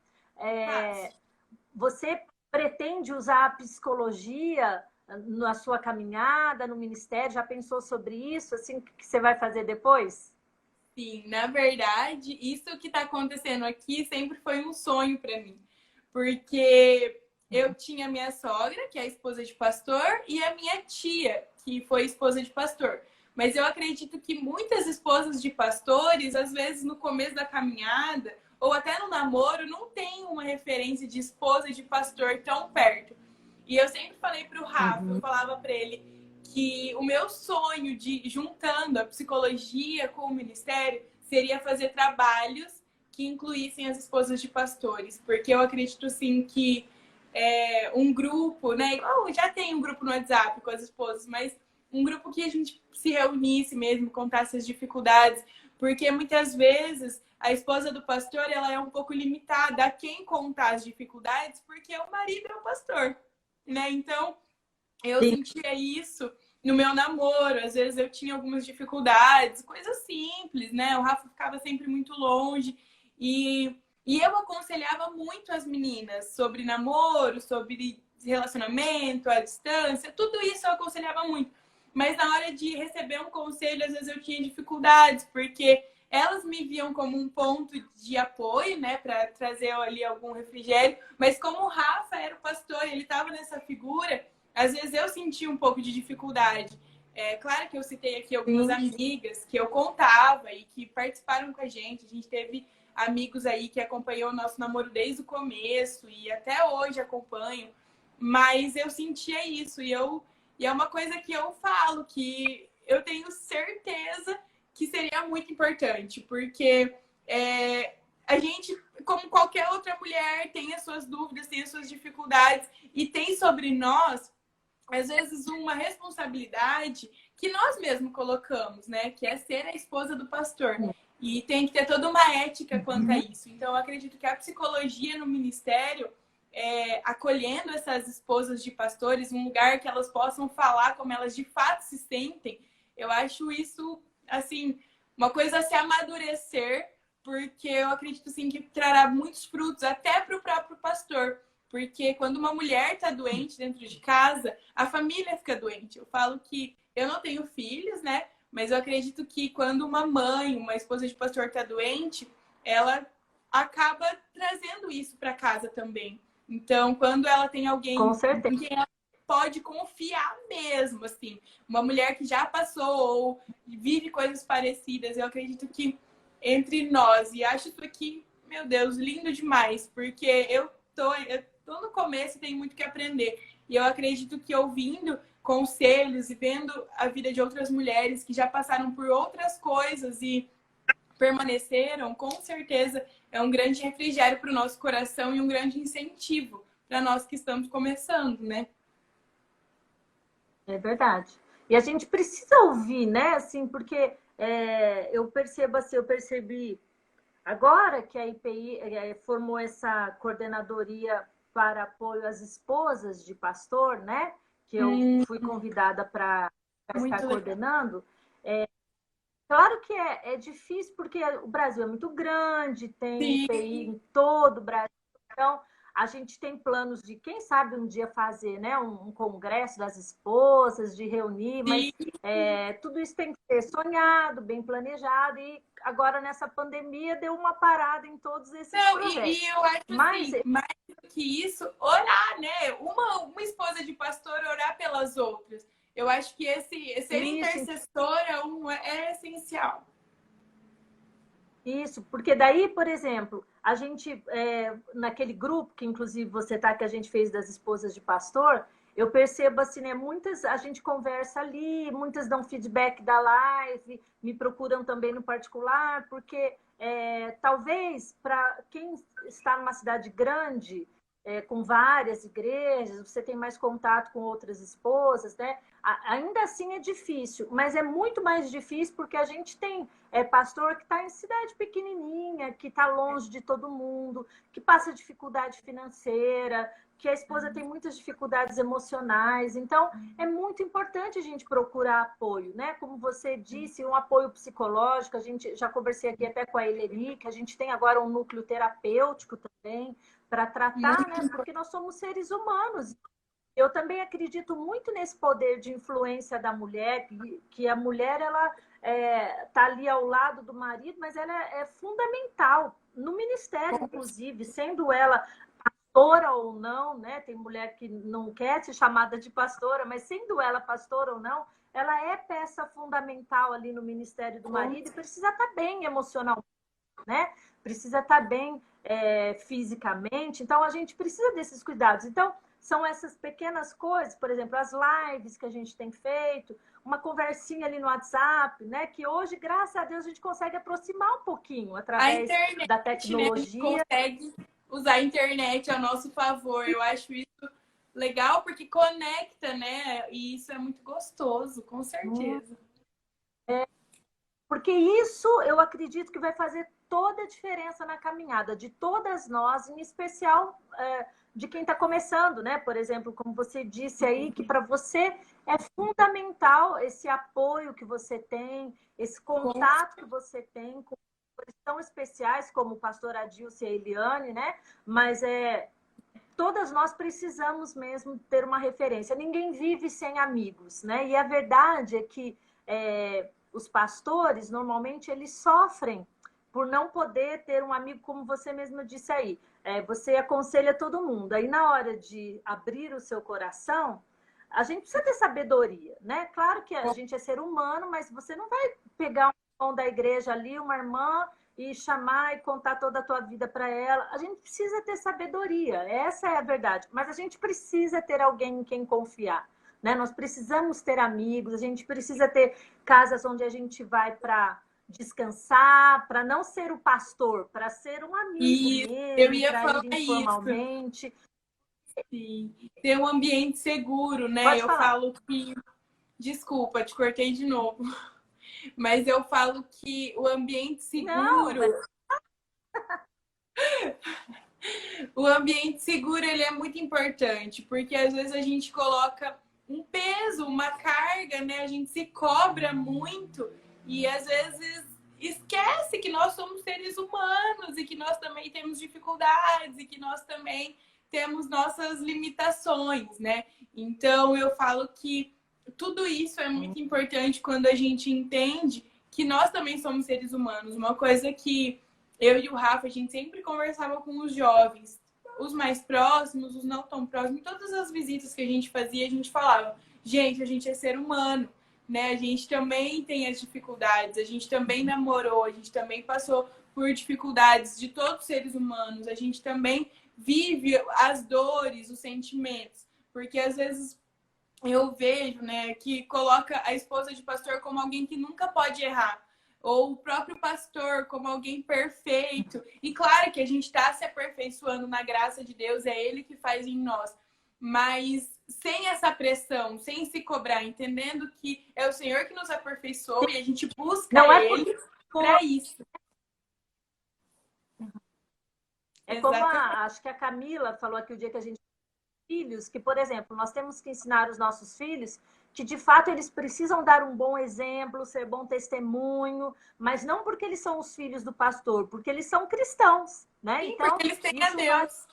Você pretende usar a psicologia na sua caminhada, no ministério? Já pensou sobre isso? Assim, o que você vai fazer depois? Sim, na verdade, isso que está acontecendo aqui sempre foi um sonho para mim. Porque eu tinha minha sogra, que é a esposa de pastor, e a minha tia, que foi esposa de pastor. Mas eu acredito que muitas esposas de pastores, às vezes no começo da caminhada, ou até no namoro, não tem uma referência de esposa de pastor tão perto. E eu sempre falei para o Rafa, eu falava para ele que o meu sonho de juntando a psicologia com o ministério seria fazer trabalhos que incluíssem as esposas de pastores, porque eu acredito sim que um grupo, né? Já tem um grupo no WhatsApp com as esposas, mas um grupo que a gente se reunisse mesmo, contasse as dificuldades, porque muitas vezes a esposa do pastor ela é um pouco limitada a quem contar as dificuldades, porque o marido é o pastor, né? Então eu sentia isso no meu namoro. Às vezes eu tinha algumas dificuldades, coisas simples, né? O Rafa ficava sempre muito longe. E eu aconselhava muito as meninas sobre namoro, sobre relacionamento, à distância. Tudo isso eu aconselhava muito. Mas na hora de receber um conselho, às vezes eu tinha dificuldades, porque elas me viam como um ponto de apoio, né, para trazer ali algum refrigério. Mas como o Rafa era o pastor, ele estava nessa figura, às vezes eu senti um pouco de dificuldade. Claro que eu citei aqui algumas amigas que eu contava e que participaram com a gente. A gente teve amigos aí que acompanhou o nosso namoro desde o começo e até hoje acompanham. Mas eu sentia isso e é uma coisa que eu falo que eu tenho certeza que seria muito importante, porque a gente, como qualquer outra mulher, tem as suas dúvidas, tem as suas dificuldades e tem sobre nós às vezes uma responsabilidade que nós mesmos colocamos, né? Que é ser a esposa do pastor. E tem que ter toda uma ética quanto a isso. Então, eu acredito que a psicologia no ministério, acolhendo essas esposas de pastores, um lugar que elas possam falar como elas de fato se sentem, eu acho isso, assim, uma coisa a se amadurecer, porque eu acredito, sim, que trará muitos frutos até para o próprio pastor. Porque quando uma mulher está doente dentro de casa, a família fica doente. Eu falo que eu não tenho filhos, né? Mas eu acredito que quando uma mãe, uma esposa de pastor está doente, ela acaba trazendo isso para casa também. Então, quando ela tem alguém em quem ela pode confiar mesmo, assim, uma mulher que já passou ou vive coisas parecidas, eu acredito que entre nós, e acho isso aqui, meu Deus, lindo demais, porque eu tô no começo e tenho muito que aprender. E eu acredito que ouvindo conselhos e vendo a vida de outras mulheres que já passaram por outras coisas e permaneceram, com certeza é um grande refrigério para o nosso coração e um grande incentivo para nós que estamos começando, né? É verdade. E a gente precisa ouvir, né? Assim, porque eu percebo assim, eu percebi agora que a IPI formou essa coordenadoria para apoio às esposas de pastor, né? Que eu fui convidada para estar coordenando. Claro que é difícil, porque o Brasil é muito grande, tem UPI em todo o Brasil. Então, a gente tem planos de, quem sabe, um dia fazer, né, um congresso das esposas, de reunir, mas tudo isso tem que ser sonhado, bem planejado, e agora nessa pandemia deu uma parada em todos esses projetos. E eu acho assim, mais do que isso, orar, né? Uma esposa de pastor orar pelas outras. Eu acho que ser intercessor é essencial. Isso, porque daí, por exemplo, a gente, naquele grupo que inclusive você tá, que a gente fez das esposas de pastor, eu percebo assim, né, muitas, a gente conversa ali, muitas dão feedback da live, me procuram também no particular, porque talvez para quem está numa cidade grande, com várias igrejas, você tem mais contato com outras esposas, né? Ainda assim é difícil, mas é muito mais difícil porque a gente tem pastor que está em cidade pequenininha, que está longe de todo mundo, que passa dificuldade financeira, que a esposa tem muitas dificuldades emocionais. Então, é muito importante a gente procurar apoio, né? Como você disse, um apoio psicológico. A gente já conversei aqui até com a Eleni, que a gente tem agora um núcleo terapêutico também para tratar, né? Porque nós somos seres humanos. Eu também acredito muito nesse poder de influência da mulher, que a mulher ela tá ali ao lado do marido, mas ela é fundamental no ministério, inclusive, sendo ela pastora ou não, né? Tem mulher que não quer ser chamada de pastora, mas sendo ela pastora ou não, ela é peça fundamental ali no ministério do marido e precisa estar bem emocionalmente, né? Precisa estar bem fisicamente. Então, a gente precisa desses cuidados. Então, são essas pequenas coisas, por exemplo, as lives que a gente tem feito, uma conversinha ali no WhatsApp, né? Que hoje, graças a Deus, a gente consegue aproximar um pouquinho através da tecnologia. Né? A gente consegue usar a internet a nosso favor. Eu acho isso legal porque conecta, né? E isso é muito gostoso, com certeza. Porque isso eu acredito que vai fazer toda a diferença na caminhada de todas nós, em especial de quem está começando, né? Por exemplo, como você disse aí, que para você é fundamental esse apoio que você tem, esse contato que você tem com pessoas tão especiais como o pastor Adilson e a Eliane, né? Mas todas nós precisamos mesmo ter uma referência. Ninguém vive sem amigos, né? E a verdade é que os pastores, normalmente, eles sofrem por não poder ter um amigo, como você mesma disse aí. Você aconselha todo mundo. Aí, na hora de abrir o seu coração, a gente precisa ter sabedoria, né? Claro que a gente é ser humano, mas você não vai pegar um irmão da igreja ali, uma irmã, e chamar e contar toda a tua vida para ela. A gente precisa ter sabedoria, essa é a verdade. Mas a gente precisa ter alguém em quem confiar, né? Nós precisamos ter amigos, a gente precisa ter casas onde a gente vai para descansar, para não ser o pastor, para ser um amigo mesmo, para ir informalmente. Sim. Ter um ambiente seguro, né? Pode eu falar. falo que... Desculpa, te cortei de novo. Mas eu falo que o ambiente seguro... O ambiente seguro, ele é muito importante, porque às vezes a gente coloca um peso, uma carga, né? A gente se cobra muito e às vezes esquece que nós somos seres humanos e que nós também temos dificuldades e que nós também temos nossas limitações, né? Então eu falo que tudo isso é muito importante quando a gente entende que nós também somos seres humanos. Uma coisa que eu e o Rafa, a gente sempre conversava com os jovens, os mais próximos, os não tão próximos, todas as visitas que a gente fazia, a gente falava, gente, a gente é ser humano, né? A gente também tem as dificuldades, a gente também namorou, a gente também passou por dificuldades de todos os seres humanos, a gente também vive as dores, os sentimentos, porque às vezes eu vejo, né, que coloca a esposa de pastor como alguém que nunca pode errar, ou o próprio pastor como alguém perfeito. E claro que a gente está se aperfeiçoando na graça de Deus, é Ele que faz em nós. Mas sem essa pressão, sem se cobrar, entendendo que é o Senhor que nos aperfeiçoou e a gente busca Ele para isso. É como acho que a Camila falou aqui o dia que a gente filhos, que, por exemplo, nós temos que ensinar os nossos filhos que, de fato, eles precisam dar um bom exemplo, ser bom testemunho, mas não porque eles são os filhos do pastor, porque eles são cristãos, né? Sim, Então, porque eles têm a Deus.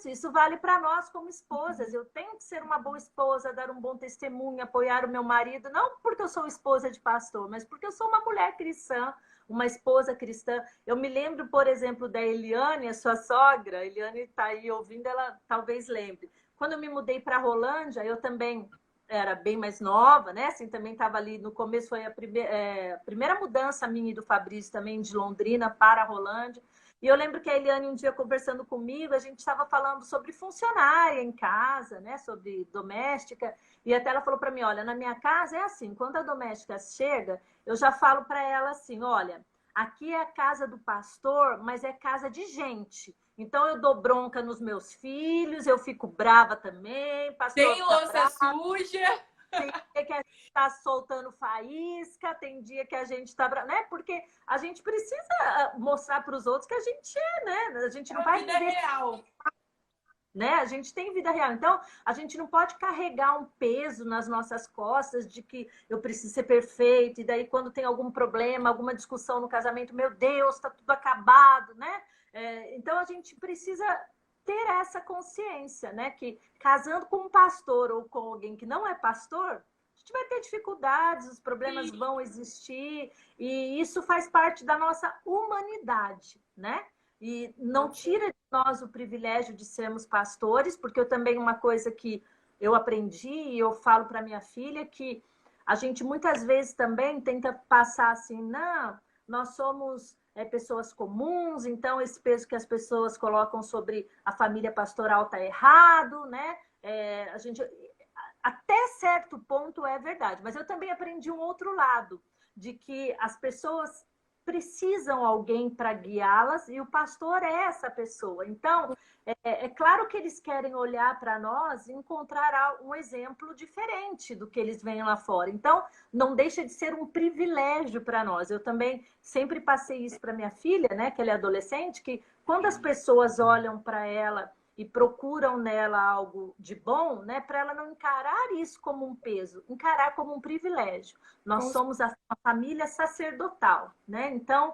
Isso vale para nós como esposas. Eu tenho que ser uma boa esposa, dar um bom testemunho, apoiar o meu marido, não porque eu sou esposa de pastor, mas porque eu sou uma mulher cristã, uma esposa cristã. Eu me lembro, por exemplo, da Eliane, a sua sogra. A Eliane está aí ouvindo, ela talvez lembre. Quando eu me mudei para a Rolândia, eu também era bem mais nova, né? Assim, também estava ali no começo, foi a primeira mudança minha e do Fabrício também de Londrina para a Rolândia. E eu lembro que a Eliane, um dia conversando comigo, a gente estava falando sobre funcionária em casa, né? Sobre doméstica. E até ela falou para mim, olha, na minha casa é assim, quando a doméstica chega, eu já falo para ela assim, olha, aqui é a casa do pastor, mas é casa de gente. Então eu dou bronca nos meus filhos, eu fico brava também, pastor tem fica louça bravo, suja. tem dia que a gente está soltando faísca, tem dia que a gente está bravo, né? Porque a gente precisa mostrar para os outros que a gente é, né? A gente não vai vida viver, real. né? A gente tem vida real. Então, a gente não pode carregar um peso nas nossas costas de que eu preciso ser perfeito, e daí quando tem algum problema, alguma discussão no casamento, meu Deus, está tudo acabado, né? Então, a gente precisa ter essa consciência, né? Que casando com um pastor ou com alguém que não é pastor, a gente vai ter dificuldades, os problemas vão existir, e isso faz parte da nossa humanidade, né? E não tira de nós o privilégio de sermos pastores, porque eu também, uma coisa que eu aprendi e eu falo para minha filha, que a gente muitas vezes também tenta passar assim, não, nós somos pessoas comuns, então esse peso que as pessoas colocam sobre a família pastoral está errado, né? A gente, até certo ponto é verdade, mas eu também aprendi um outro lado, de que as pessoas precisam alguém para guiá-las e o pastor é essa pessoa. Então, é claro que eles querem olhar para nós e encontrar um exemplo diferente do que eles veem lá fora. Então, não deixa de ser um privilégio para nós. Eu também sempre passei isso para minha filha, né, que ela é adolescente, que quando as pessoas olham para ela e procuram nela algo de bom, né, para ela não encarar isso como um peso, encarar como um privilégio. Nós somos a família sacerdotal, né? Então,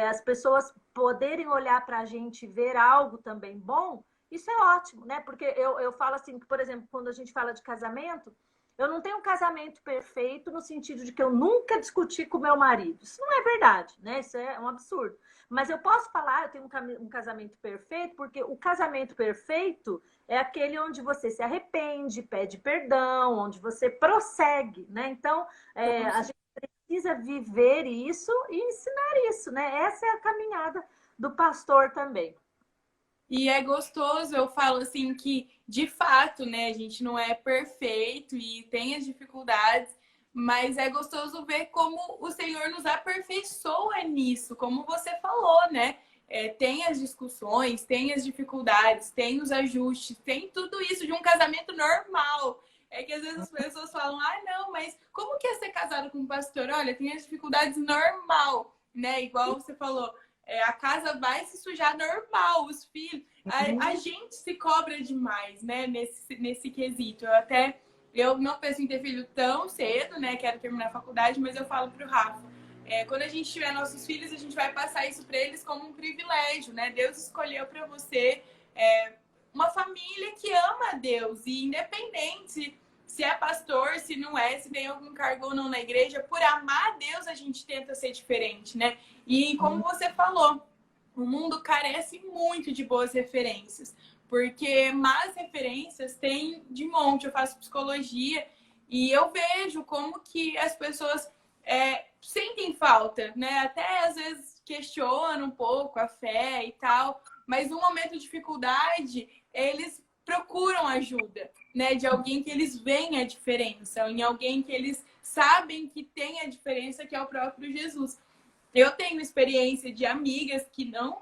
as pessoas poderem olhar para a gente e ver algo também bom, isso é ótimo, né? Porque eu falo assim, que, por exemplo, quando a gente fala de casamento, eu não tenho um casamento perfeito no sentido de que eu nunca discuti com meu marido. Isso não é verdade, né? Isso é um absurdo. Mas eu posso falar, eu tenho um casamento perfeito, porque o casamento perfeito é aquele onde você se arrepende, pede perdão, onde você prossegue, né? Então, a gente precisa viver isso e ensinar isso, né? Essa é a caminhada do pastor também. E é gostoso, eu falo assim que, de fato, né, a gente não é perfeito e tem as dificuldades, mas é gostoso ver como o Senhor nos aperfeiçoa nisso, como você falou, né? Tem as discussões, tem as dificuldades, tem os ajustes, tem tudo isso de um casamento normal. É que às vezes as pessoas falam, não, mas como que é ser casado com um pastor? Olha, tem as dificuldades normal, né? Igual você falou, a casa vai se sujar normal, os filhos. A gente se cobra demais, né? Nesse quesito. Eu não penso em ter filho tão cedo, né? Quero terminar a faculdade, mas eu falo pro Rafa. Quando a gente tiver nossos filhos, a gente vai passar isso para eles como um privilégio, né? Deus escolheu para você uma família que ama a Deus. E independente se é pastor, se não é, se tem algum cargo ou não na igreja, por amar a Deus, a gente tenta ser diferente, né? E como você falou, o mundo carece muito de boas referências, porque más referências tem de monte. Eu faço psicologia e eu vejo como que as pessoas sentem falta, né? Até às vezes questionam um pouco a fé e tal, mas no momento de dificuldade, eles procuram ajuda, né? De alguém que eles veem a diferença, em alguém que eles sabem que tem a diferença, que é o próprio Jesus. Eu tenho experiência de amigas que não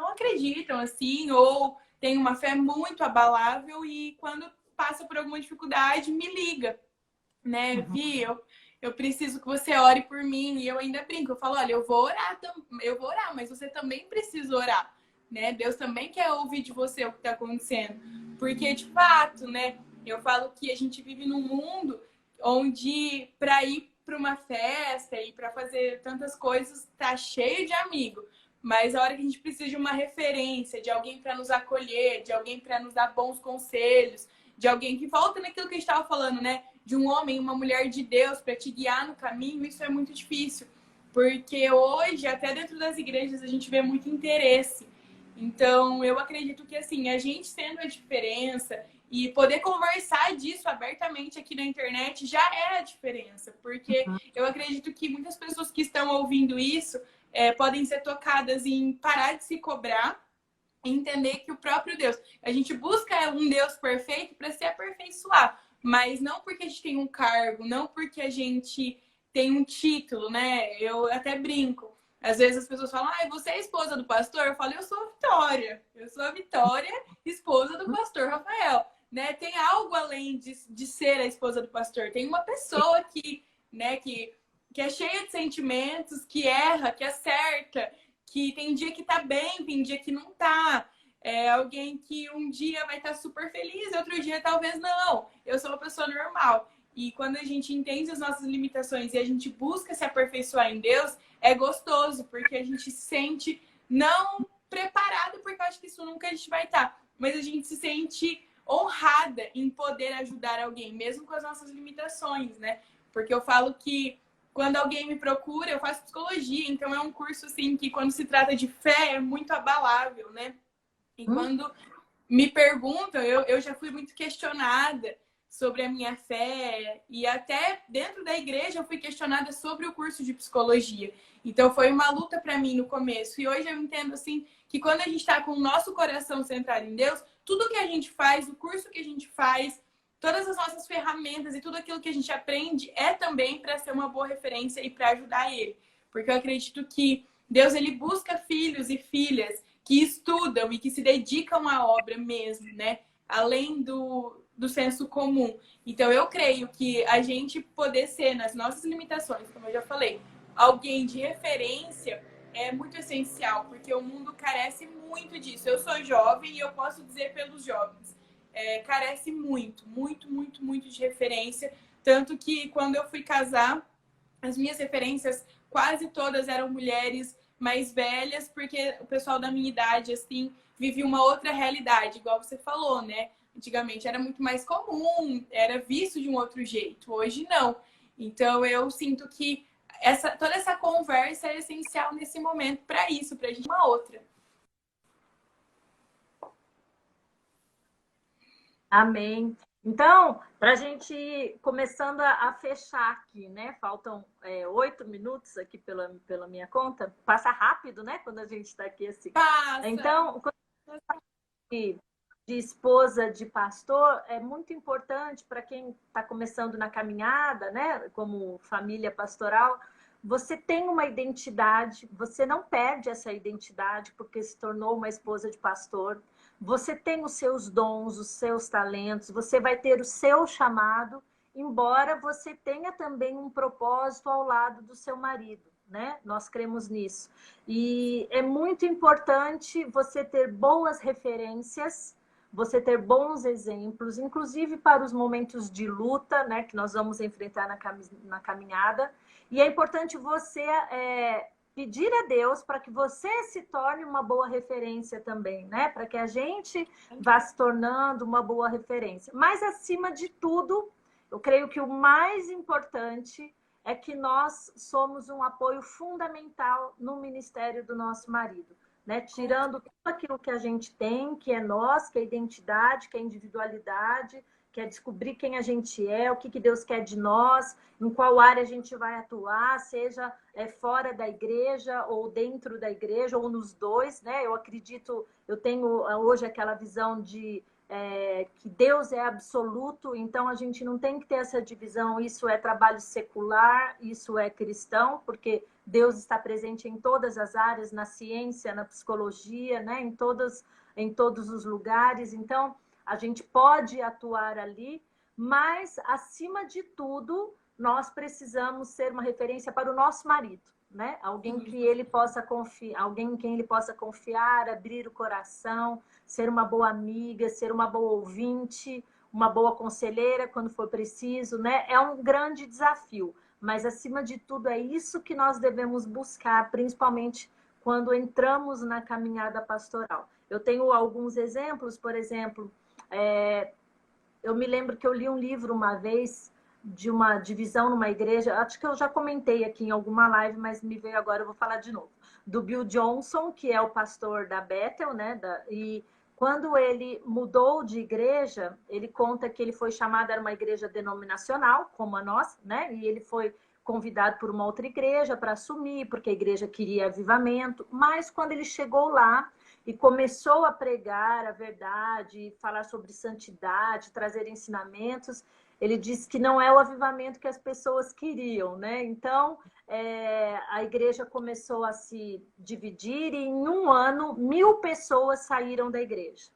acreditam assim, ou têm uma fé muito abalável e quando passa por alguma dificuldade, me liga, né? Vi, eu preciso que você ore por mim. E eu ainda brinco, eu falo, olha, eu vou orar, mas você também precisa orar, né? Deus também quer ouvir de você o que está acontecendo. Porque, de fato, né? Eu falo que a gente vive num mundo onde para ir para uma festa e para fazer tantas coisas tá cheio de amigo. Mas a hora que a gente precisa de uma referência, de alguém para nos acolher, de alguém para nos dar bons conselhos, de alguém que volta naquilo que a gente estava falando, né? De um homem, uma mulher de Deus para te guiar no caminho, isso é muito difícil. Porque hoje, até dentro das igrejas, a gente vê muito interesse. Então, eu acredito que, assim, a gente sendo a diferença e poder conversar disso abertamente aqui na internet já é a diferença. Porque eu acredito que muitas pessoas que estão ouvindo isso podem ser tocadas em parar de se cobrar e entender que o próprio Deus... A gente busca um Deus perfeito para se aperfeiçoar. Mas não porque a gente tem um cargo, não porque a gente tem um título, né? Eu até brinco. Às vezes as pessoas falam, você é a esposa do pastor? Eu falo, eu sou a Vitória. Eu sou a Vitória, esposa do pastor Rafael. Né? Tem algo além de ser a esposa do pastor. Tem uma pessoa né, que é cheia de sentimentos, que erra, que acerta, que tem dia que tá bem, tem dia que não tá. É alguém que um dia vai estar super feliz e outro dia talvez não. Eu sou uma pessoa normal. E quando a gente entende as nossas limitações e a gente busca se aperfeiçoar em Deus, é gostoso, porque a gente se sente não preparado, porque eu acho que isso nunca a gente vai estar, mas a gente se sente honrada em poder ajudar alguém, mesmo com as nossas limitações, né? Porque eu falo que quando alguém me procura, eu faço psicologia, então é um curso, assim, que quando se trata de fé, é muito abalável, né? E quando me perguntam, eu já fui muito questionada sobre a minha fé e até dentro da igreja eu fui questionada sobre o curso de psicologia. Então foi uma luta para mim no começo. E hoje eu entendo assim que quando a gente está com o nosso coração centrado em Deus, tudo que a gente faz, o curso que a gente faz, todas as nossas ferramentas e tudo aquilo que a gente aprende é também para ser uma boa referência e para ajudar ele. Porque eu acredito que Deus ele busca filhos e filhas que estudam e que se dedicam à obra mesmo, né? Além do senso comum. Então, eu creio que a gente poder ser, nas nossas limitações, como eu já falei, alguém de referência é muito essencial, porque o mundo carece muito disso. Eu sou jovem e eu posso dizer pelos jovens, carece muito, muito, muito, muito de referência. Tanto que quando eu fui casar, as minhas referências quase todas eram mulheres mais velhas, porque o pessoal da minha idade, assim, vive uma outra realidade, igual você falou, né? Antigamente era muito mais comum, era visto de um outro jeito. Hoje não. Então eu sinto que toda essa conversa é essencial nesse momento para isso, para a gente uma outra. Amém. Então, para a gente ir começando a fechar aqui, né? Faltam 8 minutos aqui pela minha conta. Passa rápido, né? Quando a gente está aqui assim. Passa. Então, de esposa de pastor é muito importante para quem está começando na caminhada, né? Como família pastoral, você tem uma identidade, você não perde essa identidade porque se tornou uma esposa de pastor. Você tem os seus dons, os seus talentos, você vai ter o seu chamado, embora você tenha também um propósito ao lado do seu marido, né? Nós cremos nisso. E é muito importante você ter boas referências, você ter bons exemplos, inclusive para os momentos de luta, né, que nós vamos enfrentar na caminhada. E é importante você pedir a Deus para que você se torne uma boa referência também, né? Para que a gente vá se tornando uma boa referência. Mas, acima de tudo, eu creio que o mais importante é que nós somos um apoio fundamental no ministério do nosso marido, né? Tirando tudo aquilo que a gente tem, que é nós, que é identidade, que é individualidade, que é descobrir quem a gente é, o que Deus quer de nós, em qual área a gente vai atuar, seja fora da igreja ou dentro da igreja, ou nos dois, né? Eu acredito, eu tenho hoje aquela visão de que Deus é absoluto, então a gente não tem que ter essa divisão, isso é trabalho secular, isso é cristão, porque Deus está presente em todas as áreas, na ciência, na psicologia, né? em todos os lugares, então a gente pode atuar ali, mas acima de tudo, nós precisamos ser uma referência para o nosso marido, né? Alguém que ele possa confiar, alguém em quem ele possa confiar, abrir o coração, ser uma boa amiga, ser uma boa ouvinte, uma boa conselheira quando for preciso, né? É um grande desafio, mas acima de tudo é isso que nós devemos buscar, principalmente quando entramos na caminhada pastoral. Eu tenho alguns exemplos, por exemplo, eu me lembro que eu li um livro uma vez de uma divisão numa igreja, acho que eu já comentei aqui em alguma live, mas me veio agora, eu vou falar de novo, do Bill Johnson, que é o pastor da Bethel, né? E quando ele mudou de igreja, ele conta que ele foi chamado, era uma igreja denominacional, como a nossa, né? E ele foi convidado por uma outra igreja para assumir, porque a igreja queria avivamento, mas quando ele chegou lá, e começou a pregar a verdade, falar sobre santidade, trazer ensinamentos, ele disse que não é o avivamento que as pessoas queriam, né? Então, a igreja começou a se dividir e em um ano 1.000 pessoas saíram da igreja.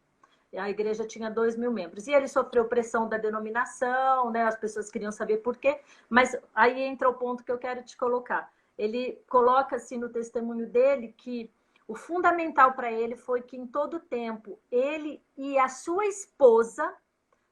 A igreja tinha 2.000 membros. E ele sofreu pressão da denominação, né? As pessoas queriam saber por quê. Mas aí entra o ponto que eu quero te colocar. Ele coloca assim no testemunho dele que o fundamental para ele foi que em todo tempo ele e a sua esposa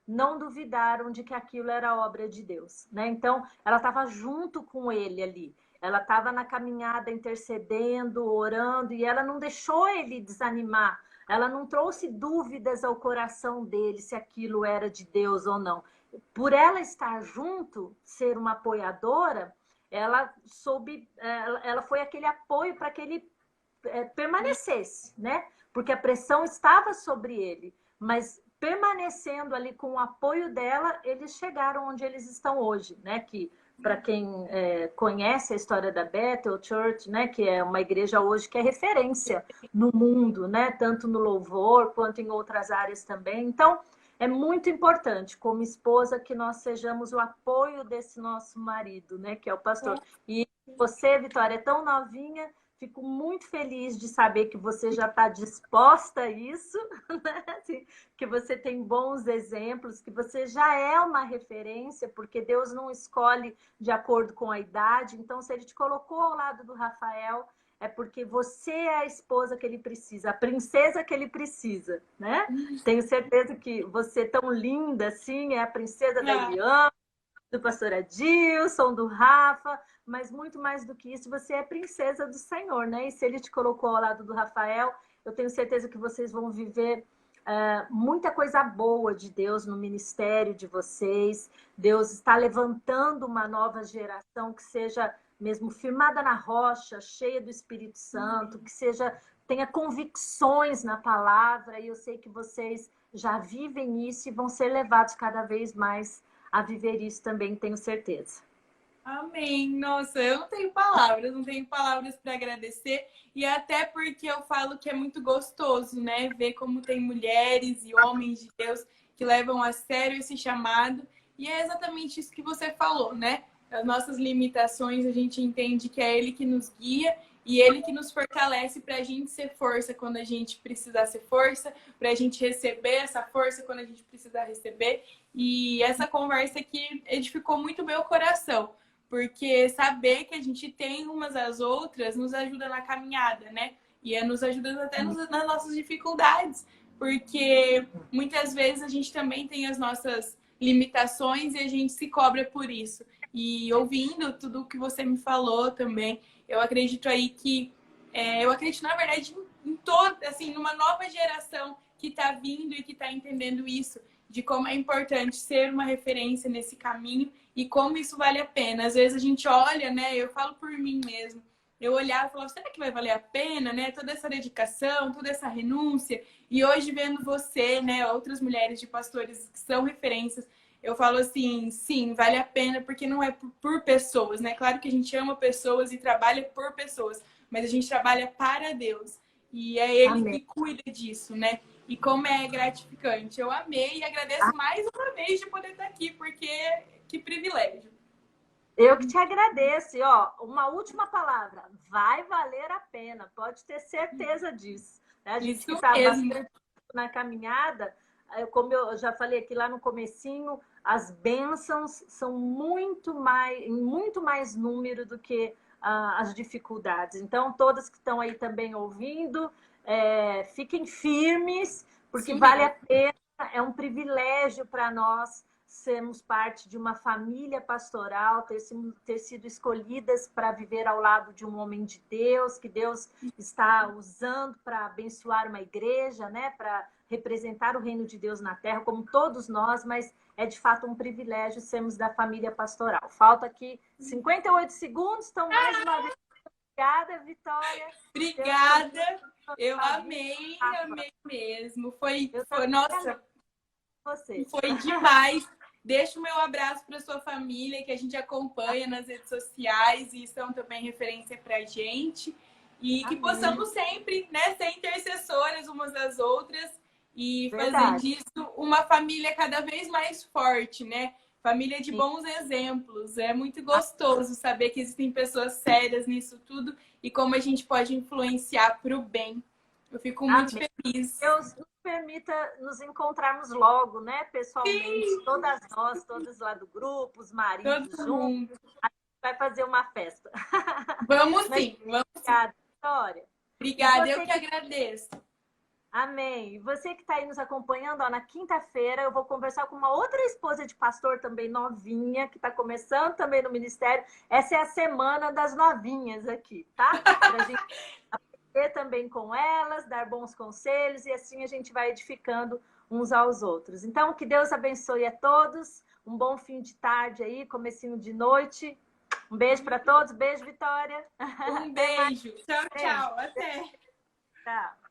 não duvidaram de que aquilo era obra de Deus, né? Então, ela estava junto com ele ali. Ela estava na caminhada intercedendo, orando, e ela não deixou ele desanimar. Ela não trouxe dúvidas ao coração dele se aquilo era de Deus ou não. Por ela estar junto, ser uma apoiadora, ela soube, ela foi aquele apoio para que ele permanecesse, né? Porque a pressão estava sobre ele, mas permanecendo ali com o apoio dela, eles chegaram onde eles estão hoje, né? Que para quem conhece a história da Bethel Church, né? Que é uma igreja hoje que é referência no mundo, né? Tanto no louvor quanto em outras áreas também. Então, é muito importante, como esposa, que nós sejamos o apoio desse nosso marido, né? Que é o pastor. E você, Vitória, é tão novinha. Fico muito feliz de saber que você já está disposta a isso, né? Que você tem bons exemplos, que você já é uma referência, porque Deus não escolhe de acordo com a idade. Então, se ele te colocou ao lado do Rafael, é porque você é a esposa que ele precisa, a princesa que ele precisa, né? Tenho certeza que você tão linda assim, é a princesa da Eliana, do pastor Adilson, do Rafa, mas muito mais do que isso, você é princesa do Senhor, né? E se ele te colocou ao lado do Rafael, eu tenho certeza que vocês vão viver muita coisa boa de Deus no ministério de vocês. Deus está levantando uma nova geração que seja mesmo firmada na rocha, cheia do Espírito Santo, que tenha convicções na palavra, e eu sei que vocês já vivem isso e vão ser levados cada vez mais a viver isso também, tenho certeza. Amém. Nossa, eu não tenho palavras para agradecer. E até porque eu falo que é muito gostoso, né? Ver como tem mulheres e homens de Deus que levam a sério esse chamado. E é exatamente isso que você falou, né? As nossas limitações, a gente entende que é Ele que nos guia e Ele que nos fortalece para a gente ser força quando a gente precisar ser força, para a gente receber essa força quando a gente precisar receber. E essa conversa aqui edificou muito meu coração. Porque saber que a gente tem umas às outras nos ajuda na caminhada, né? E nos ajuda até nas nossas dificuldades. Porque muitas vezes a gente também tem as nossas limitações e a gente se cobra por isso. E ouvindo tudo o que você me falou também, eu acredito aí que... eu acredito, na verdade, em todo, assim, numa nova geração que está vindo e que está entendendo isso, de como é importante ser uma referência nesse caminho e como isso vale a pena. Às vezes a gente olha, né? Eu falo por mim mesmo. Eu olhava e falava, será que vai valer a pena, né? Toda essa dedicação, toda essa renúncia. E hoje vendo você, né? Outras mulheres de pastores que são referências, eu falo assim, sim, vale a pena, porque não é por pessoas, né? Claro que a gente ama pessoas e trabalha por pessoas, mas a gente trabalha para Deus. E é Ele Amém. que cuida disso, né? E como é gratificante. Eu amei e agradeço mais uma vez de poder estar aqui, porque que privilégio. Eu que te agradeço. E, ó, uma última palavra. Vai valer a pena. Pode ter certeza disso. A gente que está bastante na caminhada, como eu já falei aqui lá no comecinho, as bênçãos são muito mais, em muito mais número do que as dificuldades. Então, todas que estão aí também ouvindo, fiquem firmes, porque Sim, vale a pena, é um privilégio para nós sermos parte de uma família pastoral, ter sido escolhidas para viver ao lado de um homem de Deus, que Deus está usando para abençoar uma igreja, né? Para representar o reino de Deus na terra, como todos nós, mas é de fato um privilégio sermos da família pastoral. Falta aqui 58 segundos, então mais uma vez, obrigada, Vitória. obrigada. Eu amei mesmo. Nossa, foi demais. Deixo o meu abraço para sua família, que a gente acompanha nas redes sociais e são também referência para a gente. E que possamos sempre, né, ser intercessoras umas das outras e fazer disso uma família cada vez mais forte, né? Família de bons exemplos. É muito gostoso saber que existem pessoas sérias nisso tudo e como a gente pode influenciar para o bem. Eu fico muito feliz. Deus nos permita nos encontrarmos logo, né? Pessoalmente, sim, todas nós, todos lá do grupo, os maridos juntos. A gente vai fazer uma festa. Vamos sim, vamos. Obrigada, Vitória. Obrigada, eu que agradeço. Amém. E você que está aí nos acompanhando, ó, na quinta-feira eu vou conversar com uma outra esposa de pastor também novinha, que está começando também no ministério. Essa é a semana das novinhas aqui, tá? Pra gente aprender também com elas, dar bons conselhos e assim a gente vai edificando uns aos outros. Então, que Deus abençoe a todos. Um bom fim de tarde aí, comecinho de noite. Um beijo para todos. Beijo, Vitória. Um beijo. Tchau, tchau. Até. Tchau.